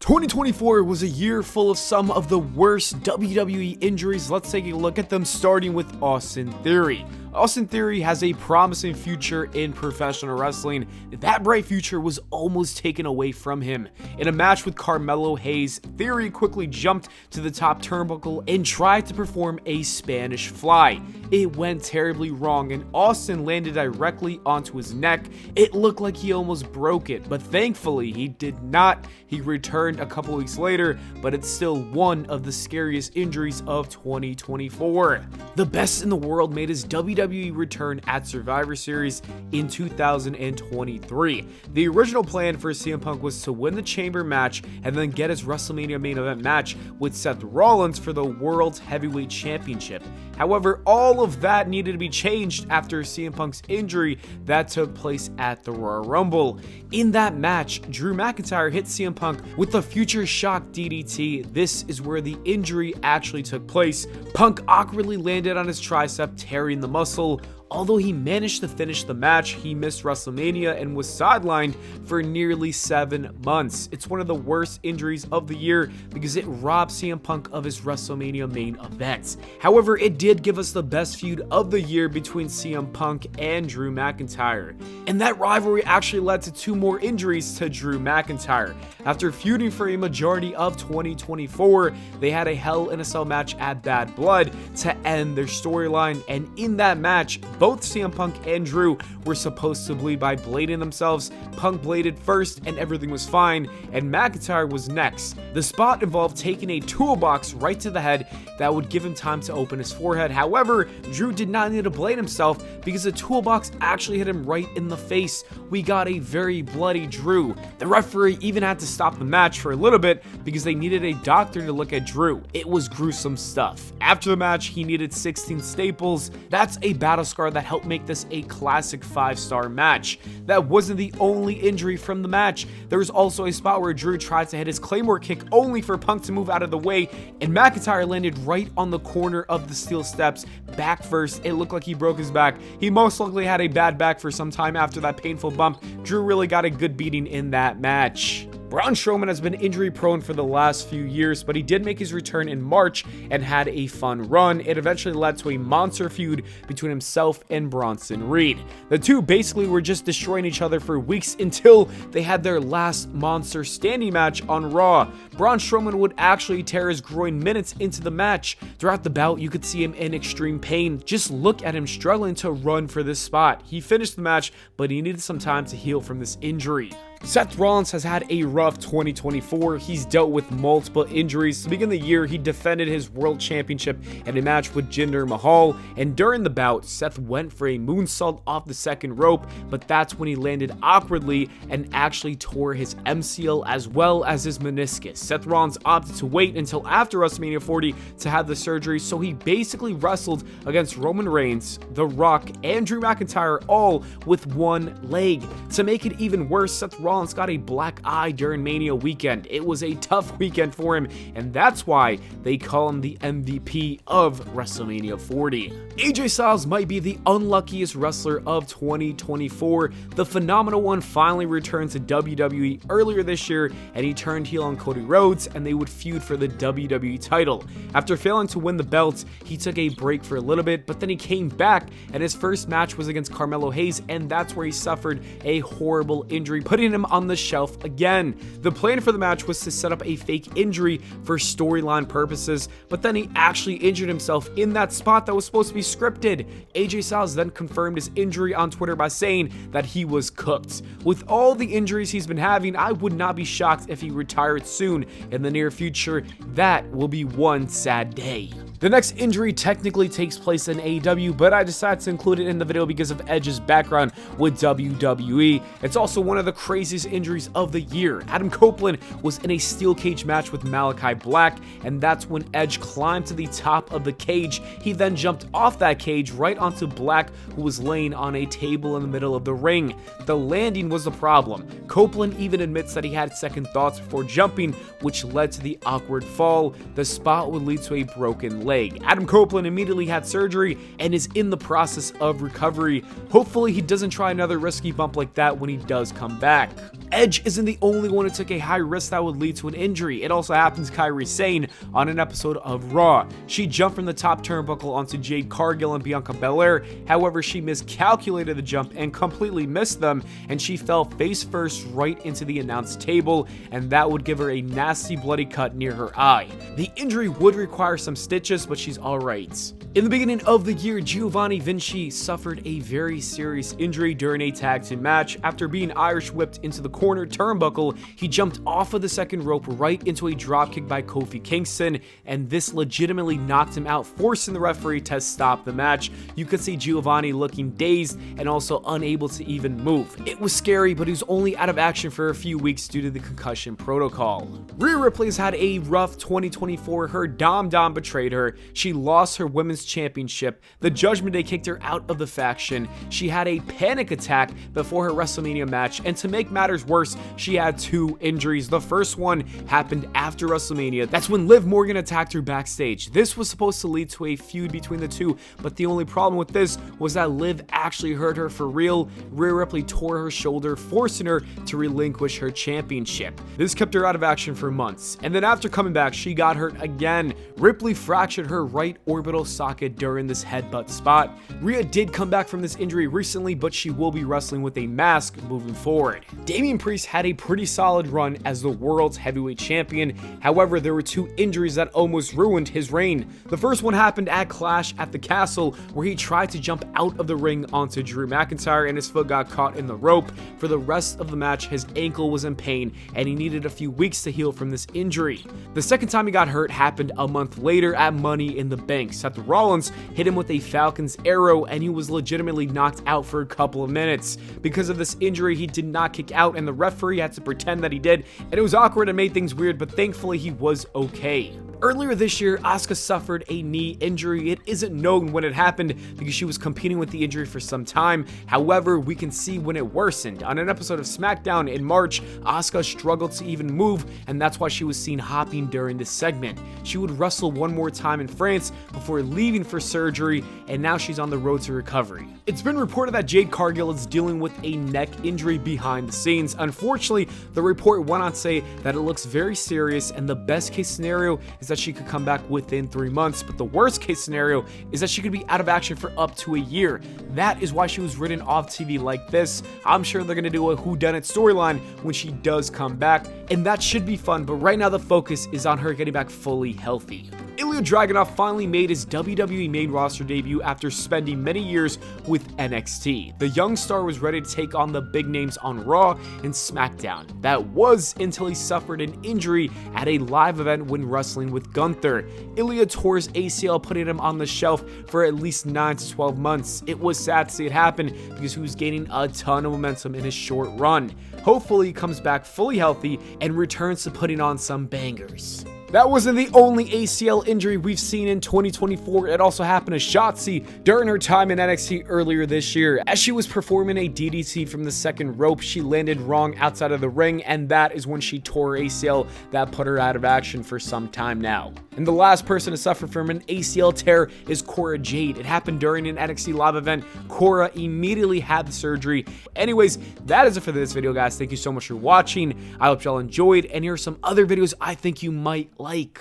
2024 was a year full of some of the worst WWE injuries. Let's take a look at them, starting with Austin Theory. Austin Theory has a promising future in professional wrestling. That bright future was almost taken away from him. In a match with Carmelo Hayes, Theory quickly jumped to the top turnbuckle and tried to perform a Spanish fly. It went terribly wrong and Austin landed directly onto his neck. It looked like he almost broke it, but thankfully he did not. He returned a couple weeks later, but it's still one of the scariest injuries of 2024. The best in the world made his WWE return at Survivor Series in 2023. The original plan for CM Punk was to win the Chamber match and then get his WrestleMania main event match with Seth Rollins for the World Heavyweight Championship. However, all of that needed to be changed after CM Punk's injury that took place at the Royal Rumble. In that match, Drew McIntyre hit CM Punk with the Future Shock DDT. This is where the injury actually took place. Punk awkwardly landed on his tricep, tearing the muscle. Although he managed to finish the match, he missed WrestleMania and was sidelined for nearly 7 months. It's one of the worst injuries of the year because it robbed CM Punk of his WrestleMania main event. However, it did give us the best feud of the year between CM Punk and Drew McIntyre. And that rivalry actually led to 2 more injuries to Drew McIntyre. After feuding for a majority of 2024, they had a Hell in a Cell match at Bad Blood to end their storyline, and in that match, both CM Punk and Drew were supposed to bleed by blading themselves. Punk bladed first and everything was fine, and McIntyre was next. The spot involved taking a toolbox right to the head that would give him time to open his forehead. However, Drew did not need to blade himself because the toolbox actually hit him right in the face. We got a very bloody Drew. The referee even had to stop the match for a little bit because they needed a doctor to look at Drew. It was gruesome stuff. After the match, he needed 16 staples. That's a battle scar that helped make this a classic 5-star match. That wasn't the only injury from the match. There was also a spot where Drew tried to hit his Claymore kick only for Punk to move out of the way, and McIntyre landed right on the corner of the steel steps, back first. It looked like he broke his back. He most likely had a bad back for some time after that painful bump. Drew really got a good beating in that match. Braun Strowman has been injury prone for the last few years, but he did make his return in March and had a fun run. It eventually led to a monster feud between himself and Bronson Reed. The two basically were just destroying each other for weeks until they had their last monster standing match on Raw. Braun Strowman would actually tear his groin minutes into the match. Throughout the bout, you could see him in extreme pain. Just look at him struggling to run for this spot. He finished the match, but he needed some time to heal from this injury. Seth Rollins has had a rough 2024. He's dealt with multiple injuries. To begin the year, he defended his world championship in a match with Jinder Mahal, and during the bout, Seth went for a moonsault off the second rope, but that's when he landed awkwardly and actually tore his MCL as well as his meniscus. Seth Rollins opted to wait until after WrestleMania 40 to have the surgery, so he basically wrestled against Roman Reigns, The Rock, and Drew McIntyre all with one leg. To make it even worse, Seth Rollins got a black eye during Mania weekend. It was a tough weekend for him, and that's why they call him the MVP of WrestleMania 40. AJ Styles might be the unluckiest wrestler of 2024. The Phenomenal One finally returned to WWE earlier this year, and he turned heel on Cody Rhodes, and they would feud for the WWE title. After failing to win the belt, he took a break for a little bit, but then he came back, and his first match was against Carmelo Hayes, and that's where he suffered a horrible injury, putting him on the shelf again. The plan for the match was to set up a fake injury for storyline purposes, but then he actually injured himself in that spot that was supposed to be scripted. AJ Styles then confirmed his injury on Twitter by saying that he was cooked. With all the injuries he's been having, I would not be shocked if he retired soon in the near future. That will be one sad day. The next injury technically takes place in AEW, but I decided to include it in the video because of Edge's background with WWE. It's also one of the craziest injuries of the year. Adam Copeland was in a steel cage match with Malachi Black, and that's when Edge climbed to the top of the cage. He then jumped off that cage right onto Black, who was laying on a table in the middle of the ring. The landing was the problem. Copeland even admits that he had second thoughts before jumping, which led to the awkward fall. The spot would lead to a broken leg. leg. Adam Copeland immediately had surgery and is in the process of recovery. Hopefully he doesn't try another risky bump like that when he does come back. Edge isn't the only one who took a high risk that would lead to an injury. It also happens to Kairi Sane on an episode of Raw. She jumped from the top turnbuckle onto Jade Cargill and Bianca Belair. However, she miscalculated the jump and completely missed them, and she fell face first right into the announce table, and that would give her a nasty bloody cut near her eye. The injury would require some stitches, but she's alright. In the beginning of the year, Giovanni Vinci suffered a very serious injury during a tag team match. After being Irish whipped into the corner turnbuckle, he jumped off of the second rope right into a dropkick by Kofi Kingston, and this legitimately knocked him out, forcing the referee to stop the match. You could see Giovanni looking dazed and also unable to even move. It was scary, but he was only out of action for a few weeks due to the concussion protocol. Rhea Ripley has had a rough 2024. Her Dom betrayed her. She lost her women's championship. The Judgment Day kicked her out of the faction. She had a panic attack before her WrestleMania match, and to make matters worse, she had 2 injuries. The first one happened after WrestleMania. That's when Liv Morgan attacked her backstage. This was supposed to lead to a feud between the two, but the only problem with this was that Liv actually hurt her for real. Rhea Ripley tore her shoulder, forcing her to relinquish her championship. This kept her out of action for months, and then after coming back, she got hurt again. Ripley fractured her right orbital socket during this headbutt spot. Rhea did come back from this injury recently, but she will be wrestling with a mask moving forward. Damian Priest had a pretty solid run as the world's heavyweight champion. However, there were 2 injuries that almost ruined his reign. The first one happened at Clash at the Castle, where he tried to jump out of the ring onto Drew McIntyre and his foot got caught in the rope. For the rest of the match, his ankle was in pain and he needed a few weeks to heal from this injury. The second time he got hurt happened a month later at Money in the Bank. Seth Rollins hit him with a Falcon's arrow and he was legitimately knocked out for a couple of minutes. Because of this injury, he did not kick out and the referee had to pretend that he did, and it was awkward and made things weird, but thankfully he was okay. Earlier this year, Asuka suffered a knee injury. It isn't known when it happened because she was competing with the injury for some time. However, we can see when it worsened. On an episode of SmackDown in March, Asuka struggled to even move, and that's why she was seen hopping during this segment. She would wrestle one more time in France before leaving for surgery, and now she's on the road to recovery. It's been reported that Jade Cargill is dealing with a neck injury behind the scenes. Unfortunately, the report went on to say that it looks very serious, and the best case scenario is that she could come back within 3 months, but the worst case scenario is that she could be out of action for up to a year. That is why she was written off TV like this. I'm sure they're going to do a whodunit storyline when she does come back, and that should be fun, but right now the focus is on her getting back fully healthy. Ilja Dragunov finally made his WWE main roster debut after spending many years with NXT. The young star was ready to take on the big names on Raw and SmackDown. That was until he suffered an injury at a live event when wrestling with Gunther. Ilja tore his ACL, putting him on the shelf for at least 9 to 12 months. It was sad to see it happen because he was gaining a ton of momentum in his short run. Hopefully he comes back fully healthy and returns to putting on some bangers. That wasn't the only ACL injury we've seen in 2024. It also happened to Shotzi during her time in NXT earlier this year. As she was performing a DDT from the second rope, she landed wrong outside of the ring, and that is when she tore her ACL that put her out of action for some time now. And the last person to suffer from an ACL tear is Cora Jade. It happened during an NXT live event. Cora immediately had the surgery. Anyways, that is it for this video, guys. Thank you so much for watching. I hope y'all enjoyed, and here are some other videos I think you might like.